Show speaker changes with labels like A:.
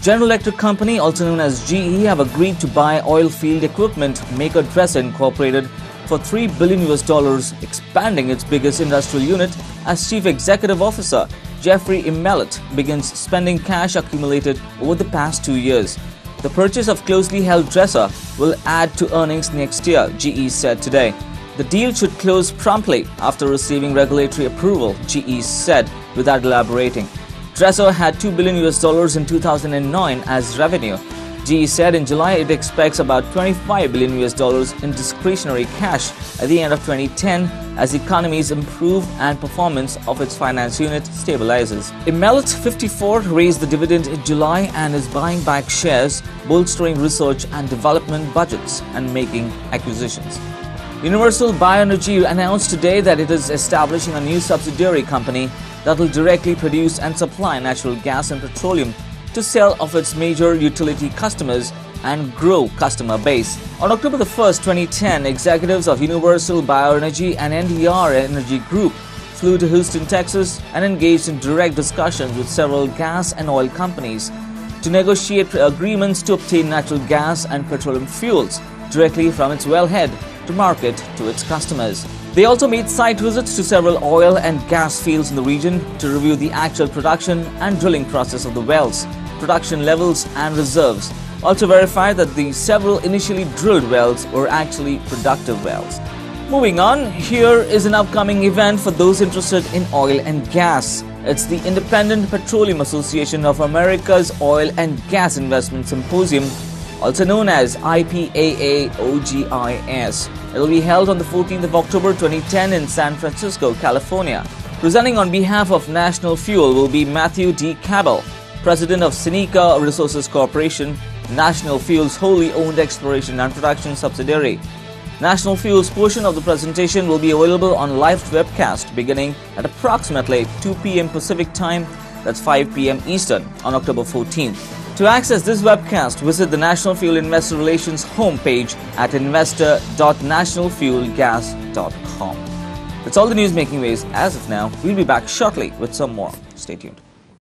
A: General Electric Company, also known as GE, have agreed to buy oil field equipment maker Dresser Incorporated for $3 billion, expanding its biggest industrial unit as Chief Executive Officer Jeffrey Immelt begins spending cash accumulated over the past 2 years. The purchase of closely held Dresser will add to earnings next year, GE said today. The deal should close promptly after receiving regulatory approval, GE said, without elaborating. Dresser had $2 billion in 2009 as revenue. GE said in July it expects about $25 billion in discretionary cash at the end of 2010 as economies improve and performance of its finance unit stabilizes. Immelt, 54, raised the dividend in July and is buying back shares, bolstering research and development budgets and making acquisitions. Universal Bioenergy announced today that it is establishing a new subsidiary company that will directly produce and supply natural gas and petroleum to sell of its major utility customers and grow customer base. On October 1, 2010, executives of Universal Bioenergy and NDR Energy Group flew to Houston, Texas and engaged in direct discussions with several gas and oil companies to negotiate agreements to obtain natural gas and petroleum fuels directly from its wellhead to market to its customers. They also made site visits to several oil and gas fields in the region to review the actual production and drilling process of the wells, production levels and reserves. Also verified that the several initially drilled wells were actually productive wells. Moving on, here is an upcoming event for those interested in oil and gas. It's the Independent Petroleum Association of America's Oil and Gas Investment Symposium, also known as IPAA-OGIS. It will be held on the 14th of October 2010 in San Francisco, California. Presenting on behalf of National Fuel will be Matthew D. Cabell, President of Seneca Resources Corporation, National Fuel's wholly owned exploration and production subsidiary. National Fuel's portion of the presentation will be available on live webcast beginning at approximately 2 p.m. Pacific Time, that's 5 p.m. Eastern, on October 14th. To access this webcast, visit the National Fuel Investor Relations homepage at investor.nationalfuelgas.com. That's all the news making waves as of now. We'll be back shortly with some more. Stay tuned.